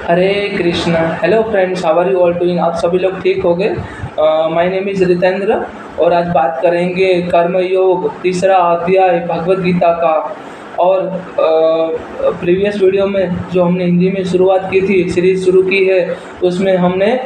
Hare Krishna. Hello friends, how are you all doing. आप सभी लोग ठीक हो गए। माय नेम इज़ रितेंद्र और आज बात करेंगे कर्मयोग तीसरा अध्याय भगवत गीता का। और प्रीवियस वीडियो में जो हमने हिंदी में शुरुआत की थी, सीरीज शुरू की है, उसमें हमने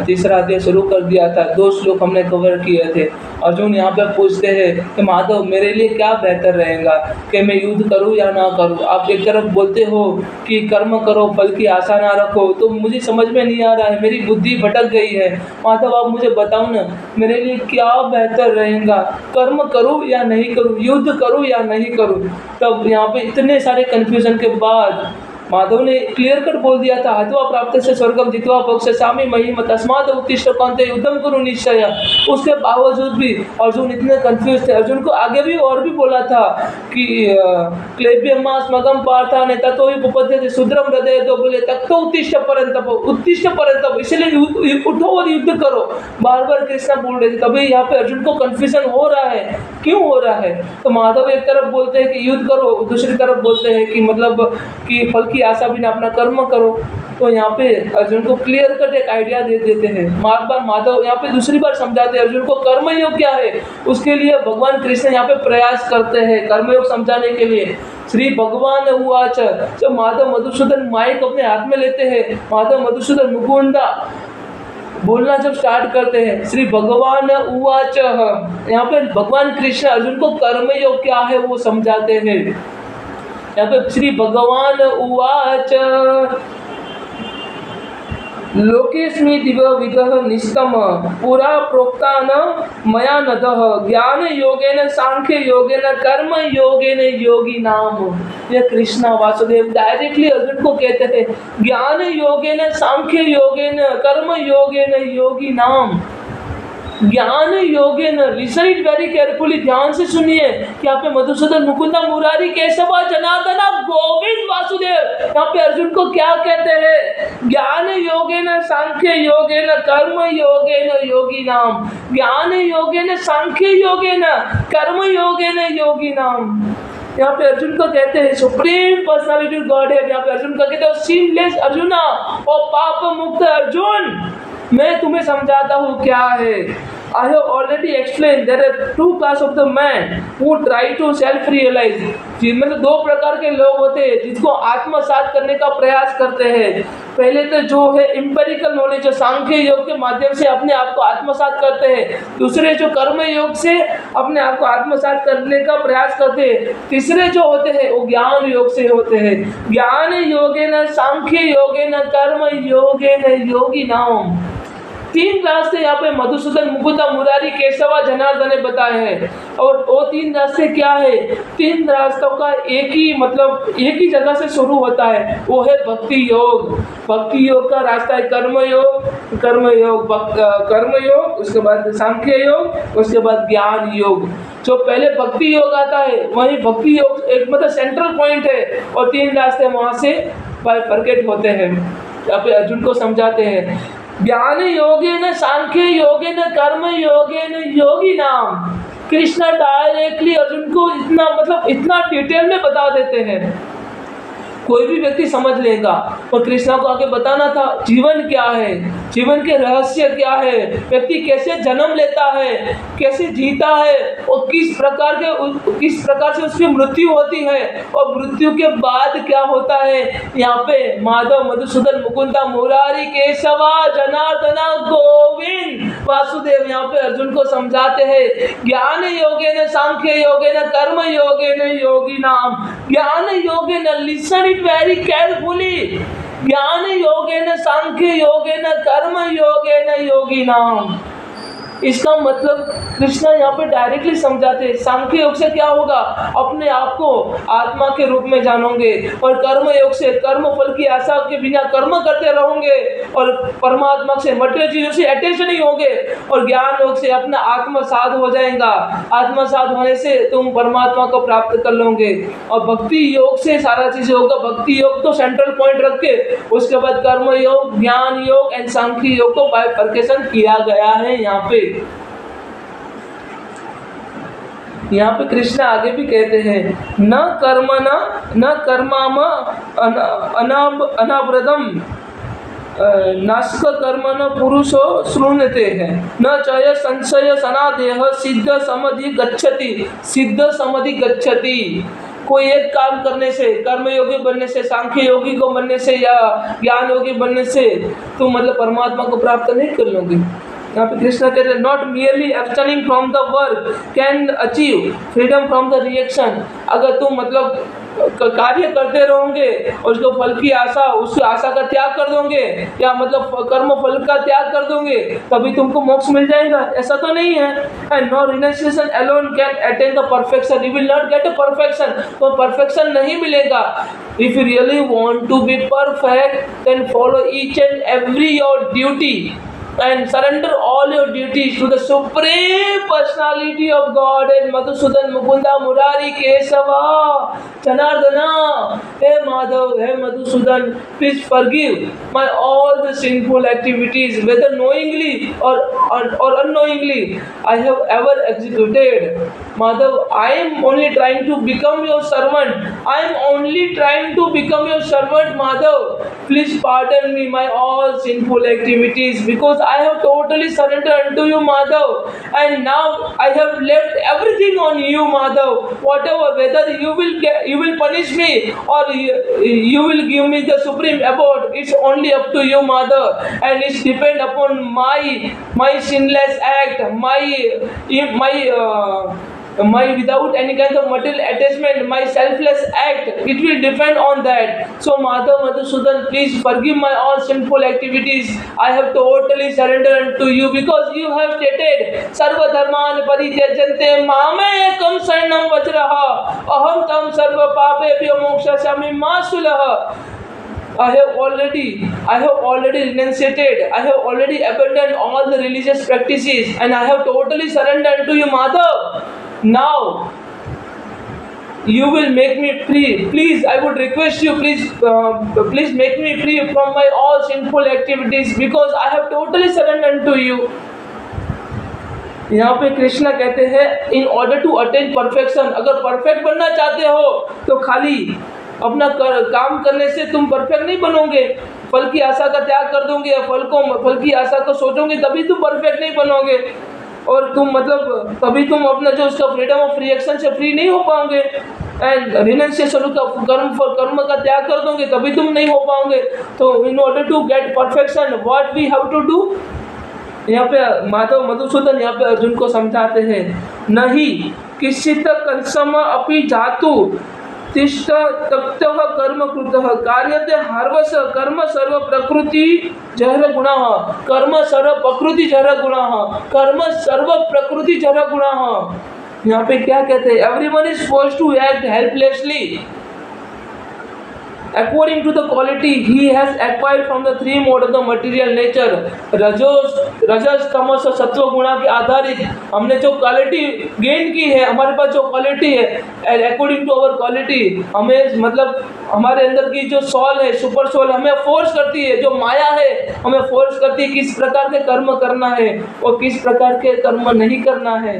तीसरा अध्याय शुरू कर दिया था। 2 श्लोक हमने कवर किए थे। अर्जुन यहाँ पे पूछते हैं कि माधव मेरे लिए क्या बेहतर रहेगा, कि मैं युद्ध करूँ या ना करूँ। आप एक तरफ बोलते हो कि कर्म करो, फल की आशा ना रखो, तो मुझे समझ में नहीं आ रहा है, मेरी बुद्धि भटक गई है। माधव आप मुझे बताओ ना, मेरे लिए क्या बेहतर रहेगा, कर्म करूँ या नहीं करूँ, युद्ध करूँ या नहीं करूँ। तब यहाँ पे इतने सारे कन्फ्यूजन के बाद माधव ने क्लियर कट बोल दिया था, हत्वा प्राप्त से स्वर्गम जित्वा भक्षसामि महिम तस्मात् उत्तिष्ठ कौन्तेय युद्धं कुरु निश्चय। उसके बावजूद भी अर्जुन इतने कंफ्यूज थे। अर्जुन को आगे भी और भी बोला था कि क्लेब्यमास्मगम पार्थाने ततो हि उपपद्यते शूद्रम हृदय, तो बोले तक तो उत्तिष्ठ परंतप, इसलिए उठो और युद्ध करो। बार बार कृष्णा बोल रहे थे। तभी यहाँ पे अर्जुन को कंफ्यूजन हो रहा है, क्यों हो रहा है। तो माधव एक तरफ बोलते हैं कि युद्ध करो, दूसरी तरफ बोलते हैं कि मतलब कि फल की आशा बिना अपना कर्म करो। तो यहाँ पे अर्जुन को क्लियर कट एक आइडिया दे देते हैं। बार बार माधव यहाँ पे दूसरी बार समझाते हैं अर्जुन को कर्मयोग क्या है। उसके लिए भगवान कृष्ण यहाँ पे प्रयास करते हैं कर्मयोग समझाने के लिए। श्री भगवान उवाच, जब माधव मधुसूदन माइक अपने हाथ में लेते हैं, माधव मधुसूदन मुकुंदा बोलना जब स्टार्ट करते हैं, श्री भगवान उवाच, यहाँ पे भगवान कृष्ण अर्जुन को कर्मयोग क्या है वो समझाते हैं। यहाँ पे श्री भगवान उवाच, लोकेस्मि दिव्यविदः निष्कम पुरा प्रोक्तान मया नदः ज्ञान योगेन सांख्य योगेन कर्म योगेन योगी नाम। ये कृष्णा वासुदेव डायरेक्टली अर्जुन को कहते हैं, ज्ञान योगेन सांख्य योगेन कर्म योगेन योगी नाम। ज्ञान योगेन, लिसन इट वेरी केयरफुली, ध्यान से सुनिए कि यहाँ पे मधुसूदन मुकुंदा मुरारी केशवा जनार्दना गोविंद वासुदेव, यहाँ पे अर्जुन को क्या कहते हैं, ज्ञान योगेन सांख्य योगेन कर्म योगेन योगी नाम। ज्ञान योगेन सांख्य योगेन कर्म योगेन योगी नाम। यहाँ पे अर्जुन को कहते हैं सुप्रीम पर्सनालिटी गॉड है। यहाँ पे अर्जुन को कहते हैं सीमलेस अर्जुना, और पाप मुक्त अर्जुन, मैं तुम्हें समझाता हूँ क्या है। I have already explained there are 2 class of the man who try to self realize। मतलब 2 प्रकार के लोग होते हैं जिसको आत्मसात करने का प्रयास करते हैं। पहले तो जो है एम्पेरिकल नॉलेज, सांख्य योग के माध्यम से अपने आप को आत्मसात करते हैं। दूसरे जो कर्म योग से अपने आप को आत्मसात करने का प्रयास करते हैं। तीसरे जो होते हैं वो ज्ञान योग से होते हैं। ज्ञान योगेन सांख्य योगेन कर्म योगेन योगी नाम। 3 रास्ते यहाँ पे मधुसूदन मुकुंदा मुरारी केशवा जनार्दन ने बताए हैं। और वो 3 रास्ते क्या है, 3 रास्तों का एक ही जगह से शुरू होता है, वो है भक्ति योग। भक्ति योग का रास्ता है कर्म योग, उसके बाद सांख्य योग, उसके बाद ज्ञान योग। जो पहले भक्ति योग आता है वही भक्ति योग एक मतलब सेंट्रल पॉइंट है, और 3 रास्ते वहां से बाइफरकेट होते हैं। यहाँ पे अर्जुन को समझाते हैं, ज्ञान योगेन सांख्य योगेन कर्म योगेन योगी नाम। कृष्ण डायरेक्टली अर्जुन को इतना डिटेल में बता देते हैं, कोई भी व्यक्ति समझ लेगा। और कृष्णा को आगे बताना था जीवन क्या है, जीवन के रहस्य क्या है, व्यक्ति कैसे जन्म लेता है, कैसे जीता है, और किस प्रकार से उसकी मृत्यु होती है, और मृत्यु के बाद क्या होता है। यहाँ पे माधव मधुसूदन मुकुंदा मुरारी केशवा जनार्दना गोविंद वासुदेव यहाँ पे अर्जुन को समझाते हैं, ज्ञान योगेन सांख्य योगेन कर्म योगेन योगी नाम। ज्ञान योगेन, लिसन इट वेरी केयरफुली, ज्ञान योगेन सांख्य योगेन कर्म योगेन योगी नाम। इसका मतलब कृष्णा यहाँ पे डायरेक्टली समझाते हैं, सांख्य योग से क्या होगा, अपने आप को आत्मा के रूप में जानोगे, और कर्म योग से कर्म फल की आशा के बिना कर्म करते रहोगे, और परमात्मा से मटेरियल चीजों से अटैच नहीं होगे, और ज्ञान योग से अपना आत्मसात हो जाएगा। आत्मसात होने से तुम परमात्मा को प्राप्त कर लोगे। और भक्ति योग से सारा चीज होगा। भक्ति योग तो सेंट्रल पॉइंट रख के, उसके बाद कर्म योग, ज्ञान योग एंड सांख्य योग को बाइफरकेशन किया गया है। यहाँ पे कृष्ण आगे भी कहते हैं, न कर्मणा न कर्माम अनाव्रतम नास्क कर्मण पुरुषो श्रुण्यते है न चय संशय सनादेह सिद्ध समाधि गच्छति, सिद्ध समाधि गच्छति। कोई एक काम करने से, कर्मयोगी बनने से, सांख्य योगी को बनने से या ज्ञान योगी बनने से तुम मतलब परमात्मा को प्राप्त नहीं कर लोगे। यहाँ पे कृष्ण कहते हैं not merely abstaining from the work can achieve freedom from the reaction. अगर तुम मतलब कार्य करते रहोगे और उसको फल की आशा, उस आशा का त्याग कर दोगे या मतलब कर्म फल का त्याग कर दोगे तभी तुमको मोक्ष मिल जाएगा, ऐसा तो नहीं है। And no renunciation alone can attain the perfection, you will not get a perfection, तो परफेक्शन नहीं मिलेगा। If you really want to be perfect then follow each and every your duty and surrender all your duties to the supreme personality of God and Madhusudan Mukunda Murari Kesava Janardana. Hey Madhav, hey Madhusudan, please forgive my all the sinful activities, whether knowingly or unknowingly I have ever executed. Madhav, I am only trying to become your servant. I am only trying to become your servant, Madhav. Please pardon me my all sinful activities because I have totally surrendered unto you, Madhav. And now I have left everything on you, Madhav. Whatever, whether you will punish me or you will give me the supreme abode, it's only up to you, Madhav. And it's depend upon my sinless act, my without any kind of material attachment, my selfless act, it will depend on that. So Madhusudan, please forgive my all sinful activities. I have totally surrendered to you because you have stated sarva dharman parityajante mame ekam saranam vajraha aham tam sarva papebhyo mokshasami ma sulaha. I have already renunciated, I have already abandoned all the religious practices and I have totally surrendered to you, Madhav. Now you will make me free. Please, I would request you, please make me free from my all sinful activities because I have totally surrendered to you. यहाँ पे कृष्णा कहते हैं in order to attain perfection, अगर perfect बनना चाहते हो तो खाली अपना काम करने से तुम परफेक्ट नहीं बनोगे, फल की आशा का त्याग कर दोगे या फल की आशा को सोचोगे तभी तुम परफेक्ट नहीं बनोगे और तुम मतलब तभी तुम अपना जो उसका फ्रीडम ऑफ रिएक्शन से फ्री नहीं हो पाओगे। एंड रिनाउंसिएशन का कर्म का त्याग कर दोगे तभी तुम नहीं हो पाओगे। तो in order to get perfection what we have to do, यहाँ पे माधव मधुसूदन यहाँ पे अर्जुन को समझाते हैं नहीं किश्चित कंसम अपि जातु तिष्ठ तप्तः कर्म कृतः कार्यते हार्वस कर्म सर्व प्रकृति जहर गुणः, कर्म सर्व प्रकृति जहर गुणः, कर्म सर्व प्रकृति जहर गुणः। यहाँ पे क्या कहते हैं, everyone is forced to act helplessly according to the quality he has acquired from the three modes of the material nature, रजस तमस और सत्व गुणा के आधारित हमने जो क्वालिटी गेन की है, हमारे पास जो क्वालिटी है अकॉर्डिंग टू अवर क्वालिटी, हमें मतलब हमारे अंदर की जो सोल है, सुपर सोल हमें फोर्स करती है, जो माया है हमें फोर्स करती है किस प्रकार के कर्म करना है और किस प्रकार के कर्म नहीं करना है।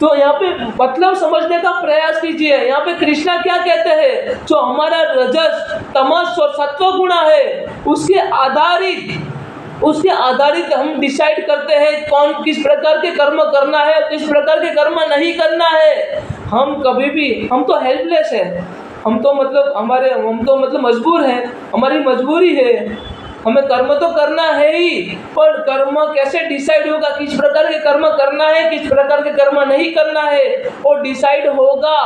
तो यहाँ पे मतलब समझने का प्रयास कीजिए। यहाँ पे कृष्णा क्या कहते हैं, जो हमारा रजस तमस और सत्व गुण है उसके आधारित हम डिसाइड करते हैं कौन किस प्रकार के कर्म करना है और किस प्रकार के कर्म नहीं करना है। हम कभी भी, हम तो हेल्पलेस है, हम तो मतलब मजबूर हैं, हमारी मजबूरी है, हमें कर्म तो करना है ही, पर कर्म कैसे डिसाइड होगा किस प्रकार के कर्म करना है किस प्रकार के कर्म नहीं करना है, और डिसाइड होगा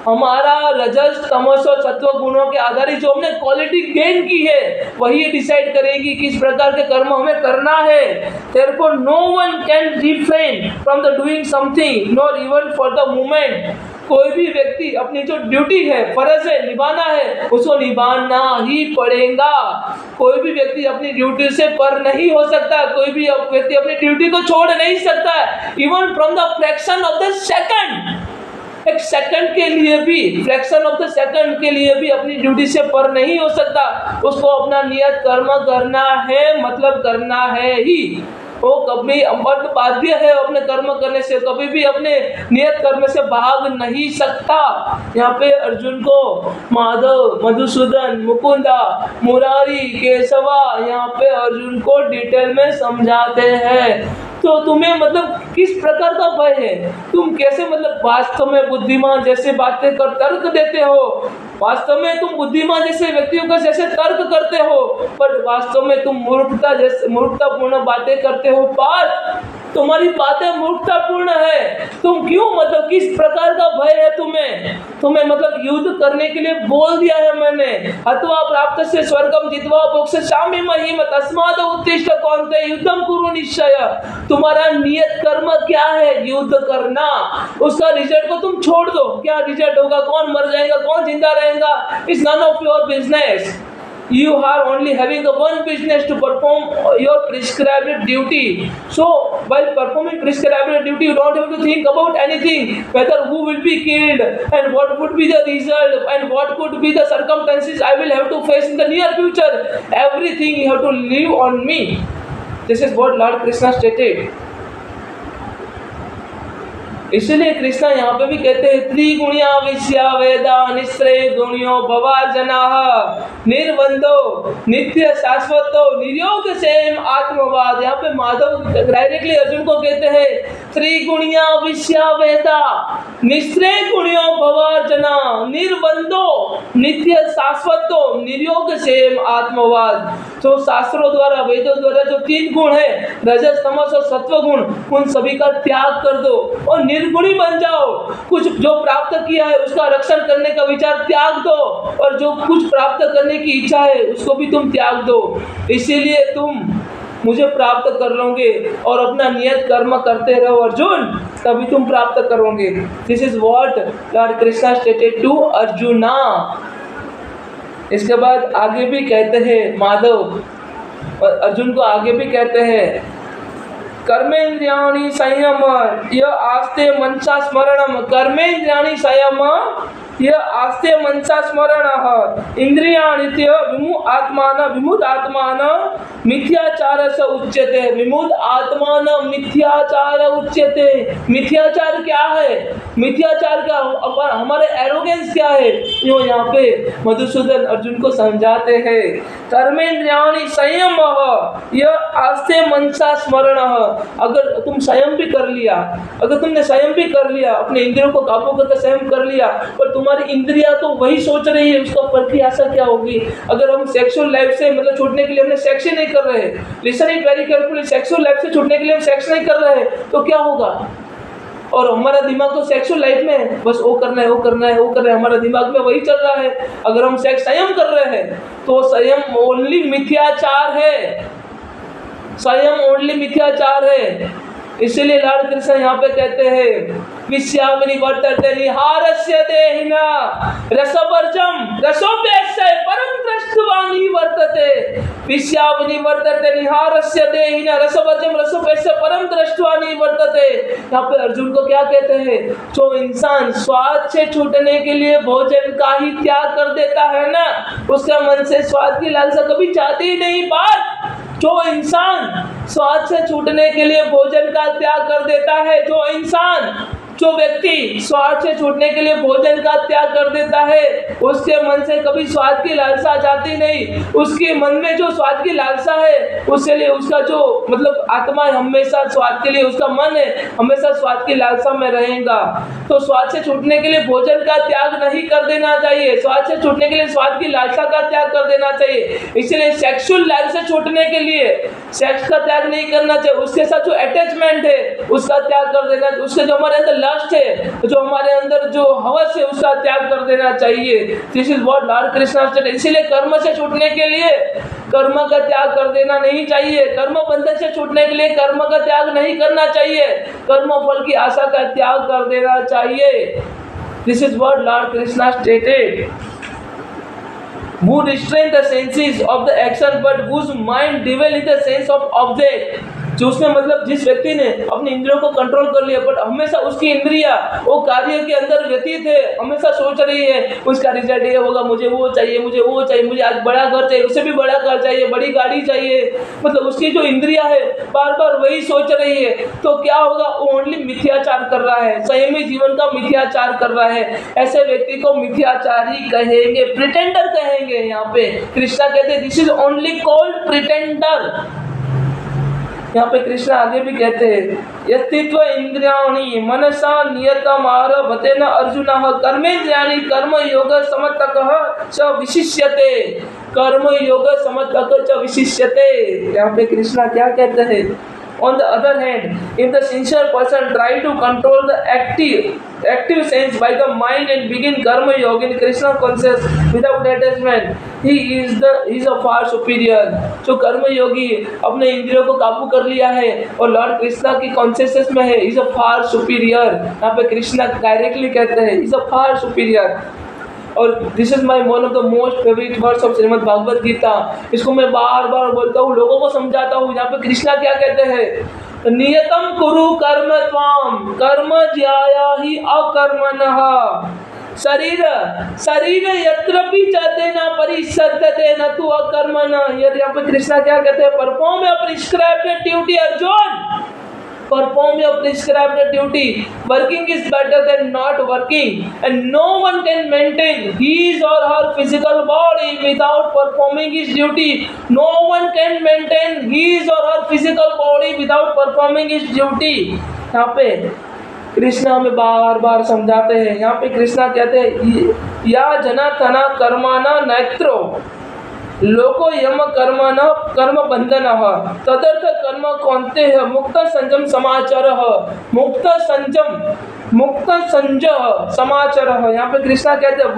हमारा रजस तमस और सत्व गुणों के आधारित जो हमने क्वालिटी गेन की है वही डिसाइड करेगी किस प्रकार के कर्म हमें करना है। Therefore no one can refrain from the doing something nor even for the moment। कोई भी व्यक्ति अपनी जो ड्यूटी है, फर्ज है, निभाना है, उसको निभाना ही पड़ेगा। कोई भी व्यक्ति अपनी ड्यूटी से पर नहीं हो सकता, कोई भी व्यक्ति अपनी ड्यूटी को छोड़ नहीं सकता, even from the fraction of the second, एक सेकंड के लिए भी, फ्रैक्शन ऑफ द सेकंड के लिए भी अपनी ड्यूटी से पर नहीं हो सकता। उसको अपना नियत कर्म करना है, मतलब करना है ही। वो कभी बाध्य है अपने कर्म करने से, कभी भी अपने नियत कर्म से भाग नहीं सकता। यहाँ पे अर्जुन को माधव, मधुसूदन, मुकुंदा, मुरारी, केशवा यहाँ पे अर्जुन को डिटेल में समझाते हैं। तो तुम्हें मतलब किस प्रकार का भय है, तुम कैसे मतलब वास्तव में बुद्धिमान जैसे बातें कर तर्क देते हो, वास्तव में तुम बुद्धिमान जैसे व्यक्तियों का जैसे तर्क करते हो, पर वास्तव में तुम मूर्खतापूर्ण बातें करते हो। पार्थ, तुम्हारी बातें मूर्खतापूर्ण है। तुम क्यों मतलब किस प्रकार का भय है तुम्हें मतलब युद्ध करने के लिए बोल दिया है मैंने। हत्वा प्राप्त से स्वर्गम जित्वा मोक्षयिष्यामि महीम तस्मात् उत्तिष्ठ कौन्तेय युद्धं कुरु निश्चय। तुम्हारा नियत कर्म क्या है? युद्ध करना। उसका रिजल्ट को तुम छोड़ दो, क्या रिजल्ट होगा, कौन मर जाएगा, कौन जिंदा रहेगा, it's none of your business. You are only having a one business to perform your prescribed duty. So while performing prescribed duty, you don't have to think about anything, whether who will be killed and what would be the result and what could be the circumstances I will have to face in the near future. Everything you have to leave on me. This is what Lord Krishna stated. इसलिए कृष्णा यहाँ पे भी कहते हैं त्रिगुणिया विषया वेदा निश्चय गुणियो भवार्जनाः निर्बंधो नित्य शाश्वतो निर्योग same आत्मवाद। यहाँ पे माधव डायरेक्टली अर्जुन को कहते हैं त्रिगुणिया विषया वेदा निश्चय गुणियो भवार्जना निर्बंधो नित्य शाश्वतो निर्योग सेम आत्मवाद। तो शास्त्रों द्वारा वेदों द्वारा जो तीन गुण है रजस तमस और सत्व गुण, उन सभी का त्याग कर दो और निर्गुणी बन जाओ। कुछ जो प्राप्त किया है उसका रक्षण करने का विचार त्याग दो और जो कुछ प्राप्त करने की इच्छा है उसको भी तुम त्याग दो। इसीलिए तुम मुझे प्राप्त कर लोगे और अपना नियत कर्म करते रहो अर्जुन, तभी तुम प्राप्त करोगे। This is what lord Krishna stated to Arjuna. इसके बाद आगे भी कहते हैं माधव और अर्जुन को आगे भी कहते हैं कर्मेन्द्रियाणि संयम य आस्ते मनसा स्मरणम। कर्मेन्द्रियाणि संयम य आस्ते मनसा स्मरणः इंद्रियाणि विमुख आत्मान विमुक्त आत्मान मिथ्याचार से उच्यते। विमुक्त आत्मान मिथ्याचार उच्यते। मिथ्याचार क्या है? मिथ्याचार का हमारे एरोगेंस क्या है? यो यहाँ पे मधुसूदन अर्जुन को समझाते हैं कर्मेन्द्रियाणि संयम य आस्ते मनसा स्मरणः। अगर तुम संयम भी कर लिया, अगर तुमने संयम भी कर लिया, अपने इंद्रियों को काबू करके संयम कर लिया, पर तुम्हारी इंद्रियां तो वही सोच रही है, उसका फल की आशा क्या होगी? अगर हम सेक्सुअल लाइफ से मतलब छूटने के लिए हमने सेक्स ही नहीं कर रहे, listen it very carefully, sexual life से छूटने के लिए हम सेक्स नहीं कर रहे तो क्या होगा? और हमारा दिमाग तो सेक्सुअल लाइफ में बस वो करना है, वो करना है, वो करना है, हमारा दिमाग में वही चल रहा है। अगर हम सेक्स संयम कर रहे हैं तो संयम ओनली मिथ्याचार है, संयम ओनली मिथ्याचार है। इसीलिए लॉर्ड कृष्ण यहाँ पे कहते हैं विश्यामिनी वर्तते निहारस्य देहिना रसवर्जम रसोपेक्षय परम दृष्ट्वा निवर्तते। विश्यामिनी वर्तते निहारस्य देहिना रसवर्जम रसोपेक्षय परम दृष्ट्वा निवर्तते। यहाँ पे अर्जुन को क्या कहते हैं? जो इंसान स्वाद से छूटने के लिए भोजन का ही त्याग कर देता है ना, उसके मन से स्वाद की लालसा कभी चाहती ही नहीं। बात जो इंसान स्वाद से छूटने के लिए भोजन का त्याग कर देता है, जो व्यक्ति स्वाद से छूटने के लिए भोजन का त्याग कर देता है, उसके मन से कभी स्वाद की लालसा जाती नहीं। उसके मन में जो स्वाद की लालसा है उसके लिए उसका जो मतलब आत्मा हमेशा स्वाद के लिए, उसका मन है हमेशा स्वाद की लालसा में रहेगा। तो स्वाद से छूटने के लिए भोजन का त्याग नहीं कर देना चाहिए, स्वाद से छूटने के लिए स्वाद की लालसा का त्याग कर देना चाहिए। इसलिए सेक्सुअल लाइफ से छूटने के लिए सेक्स का त्याग नहीं करना चाहिए, उसके साथ जो अटैचमेंट है उसका त्याग कर देना, उसके जो हमारे अंदर लस्ट है, जो हमारे अंदर जो हवस है उसका त्याग कर देना चाहिए। This is what lord Krishna said. इसीलिए कर्म से छूटने के लिए कर्म का त्याग कर देना नहीं चाहिए, कर्म बंधन से छूटने के लिए कर्म का त्याग नहीं करना चाहिए, कर्म फल की आशा का त्याग कर देना चाहिए। This is what lord Krishna stated. Who restrain the senses of the action but whose mind dwell in the sense of object, जो उसने मतलब जिस व्यक्ति ने अपनी इंद्रियों को कंट्रोल कर लिया, बट हमेशा उसकी इंद्रियां वो कार्य के अंदर व्यतीत है, हमेशा सोच रही है उसका रिजल्ट ये होगा, मुझे वो चाहिए, मुझे वो चाहिए, मुझे आज बड़ा घर चाहिए, उसे भी बड़ा घर चाहिए, बड़ी गाड़ी चाहिए, मतलब उसकी जो इंद्रियां है बार बार वही सोच रही है। तो क्या होगा, वो ओनली मिथ्याचार कर रहा है, संयमी जीवन का मिथ्याचार कर रहा है। ऐसे व्यक्ति को मिथ्याचारी कहेंगे, प्रिटेंडर कहेंगे। यहाँ पे कृष्णा कहते हैं this is only called pretender. यहाँ पे कृष्ण आगे भी कहते हैं यस्तित्व इंद्रियाणि मनसा नियतमारभते न अर्जुनः कर्मेन्द्रियाणि कर्म योग समतकः च विशिष्यते। कर्म योग समतकः च विशिष्यते। यहाँ पे कृष्णा क्या कहते हैं, on the other hand, if the sincere person try to control the active sense by the mind and begin karma yoga in Krishna conscious without attachment, he is a far superior। जो कर्म योगी अपने इंद्रियों को काबू कर लिया है और लॉर्ड कृष्णा की कॉन्शियसनेस में है, इज अ फार सुपीरियर। यहाँ पे कृष्णा डायरेक्टली कहते हैं इज अ फार सुपीरियर। और this is my one of the most favourite words of Shrimad Bhagavad Gita. इसको मैं बार बार बोलता हूँ, लोगों को समझाता हूँ। यहाँ पे कृष्णा क्या कहते हैं, नियतम कुरु कर्म त्वाम कर्म ज्याया ही अकर्मणः शरीर यत्रपि चतेन परिसत्यते न तु अकर्मणः। यहाँ पे कृष्णा क्या कहते हैं, perform your prescribed duty Arjun, perform your prescribed duty. Working is better than not working, and no one can maintain his or her physical body without performing his duty. No one can maintain his or her physical body without performing his duty। यहाँ पे कृष्णा हमें बार बार समझाते हैं। यहाँ पे कृष्णा कहते हैं या जनातना कर्माना नेत्रो लोको यम कर्म न कर्म बंधन तदर्थ कर्म कौनते है मुक्त संयम समाचार मुक्त संजय समाचार। यहाँ पे कृष्णा कहते हैं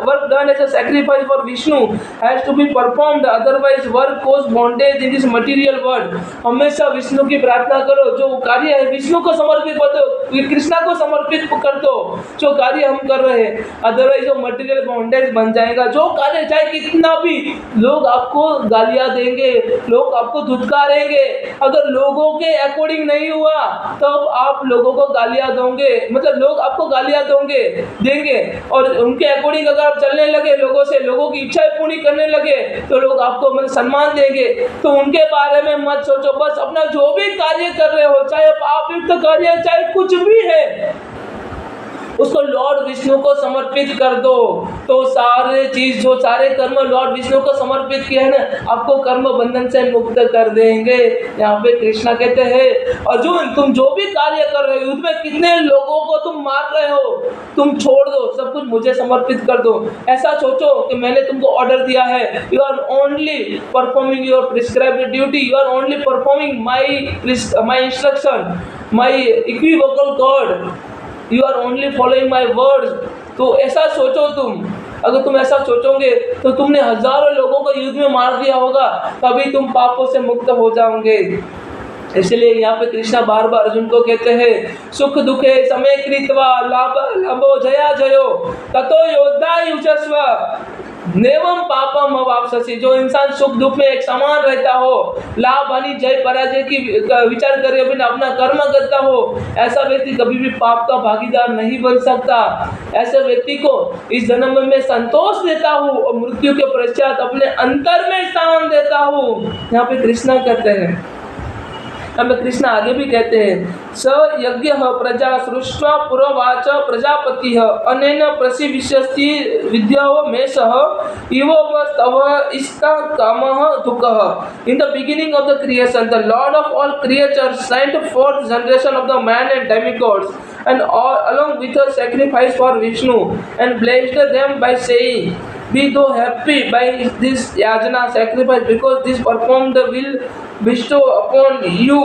work done as a sacrifice for Vishnu has to be performed, otherwise work cause bondage in this material world. हमेशा विष्णु की प्रार्थना करो, जो कार्य है विष्णु को समर्पित कर दो, कृष्णा को समर्पित कर दो जो कार्य हम कर रहे हैं, अदरवाइज वो मटेरियल बॉन्डेज बन जाएगा। जो कार्य चाहे कितना भी लोग आपको गालियां देंगे, लोग आपको धुतकारेंगे, अगर लोगों के अकॉर्डिंग नहीं हुआ तब आप लोगों को गालियां दोगे, मतलब लोग आपको गालियां देंगे और उनके अकॉर्डिंग अगर आप चलने लगे, लोगों की इच्छाएं पूरी करने लगे तो लोग आपको मतलब सम्मान देंगे। तो उनके बारे में मत सोचो, बस अपना जो भी कार्य कर रहे हो, चाहे पाप युक्त कार्य चाहे कुछ भी है, उसको लॉर्ड विष्णु को समर्पित कर दो। तो सारे कर्म लॉर्ड विष्णु को समर्पित किए हैं ना, आपको कर्म बंधन से मुक्त कर देंगे। यहाँ पे कृष्णा कहते हैं अर्जुन तुम जो भी कार्य कर रहे हो, युद्ध में कितने लोगों को तुम मार रहे हो, तुम छोड़ दो, सब कुछ मुझे समर्पित कर दो। ऐसा सोचो कि मैंने तुमको ऑर्डर दिया है, you are only performing your prescribed duty, you are only performing my instruction, my equivocal god, you are only following my words. तो ऐसा सोचो तुम, अगर तुम ऐसा सोचोगे तो तुमने हजारों लोगों को युद्ध में मार दिया होगा, तभी तुम पापों से मुक्त हो जाओगे। इसलिए यहाँ पे कृष्णा बार बार अर्जुन को कहते हैं सुख दुखे समय कृत्वा लाभो जया जयो ततो योद्धा युजस्व नेवम पापम अवाप्स्यसि। जो इंसान सुख दुख में एक समान रहता हो, लाभ हानि जय पराजय की विचार करे बिना अपना कर्म करता हो, ऐसा व्यक्ति कभी भी पाप का भागीदार नहीं बन सकता। ऐसे व्यक्ति को इस जन्म में संतोष देता हूँ और मृत्यु के पश्चात अपने अंतर में स्थान देता हूँ। यहाँ पे कृष्णा कहते हैं, हमें कृष्णा आगे भी कहते हैं स यज्ञ प्रजा सृष्ट्वा पुरोवाच प्रजापति अनेन प्रसिविष्यति विद्यो मेषः इव तव इष्टा कामः दुःखः। In the beginning of the creation the lord of all creatures sent forth generation of the man and demigods and along with a sacrifice for Vishnu and blessed them by saying, be thou happy by this yajna sacrifice, because this performed will bestow upon you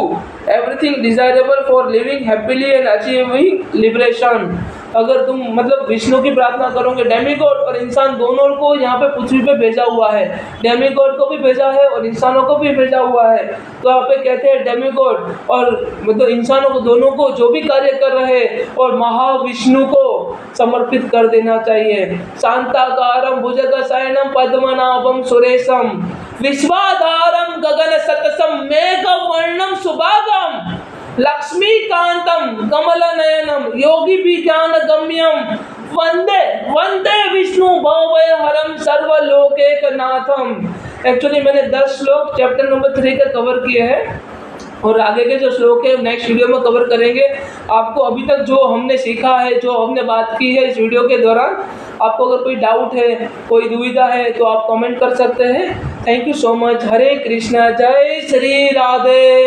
everything desirable for living happily and achieving liberation। अगर तुम मतलब विष्णु की प्रार्थना करोगे, demigod और इंसान दोनों को यहाँ पे पृथ्वी पे भेजा हुआ है, डेमीगॉड को भी भेजा है और इंसानों को भी भेजा हुआ है। तो यहाँ पे कहते हैं डेमीगॉड और मतलब इंसानों को दोनों को जो भी कार्य कर रहे हैं और महाविष्णु को समर्पित कर देना चाहिए। शांताकारम भुजगशयनम पद्मनाभम सुरेशम विश्वाधारम गगन सतसम मेघ वर्णम सुभागम लक्ष्मीकांतम कमल नयनम योगी विज्ञान गम्यम वंदे वंदे विष्णु भवभय हरम सर्वलोकैकनाथम। एक्चुअली मैंने 10 श्लोक चैप्टर नंबर 3 का कवर किए हैं और आगे के जो श्लोक है नेक्स्ट वीडियो में कवर करेंगे। आपको अभी तक जो हमने सीखा है, जो हमने बात की है इस वीडियो के दौरान, आपको अगर कोई डाउट है, कोई दुविधा है तो आप कमेंट कर सकते हैं। Thank you so much. Hare Krishna, जय श्री राधे।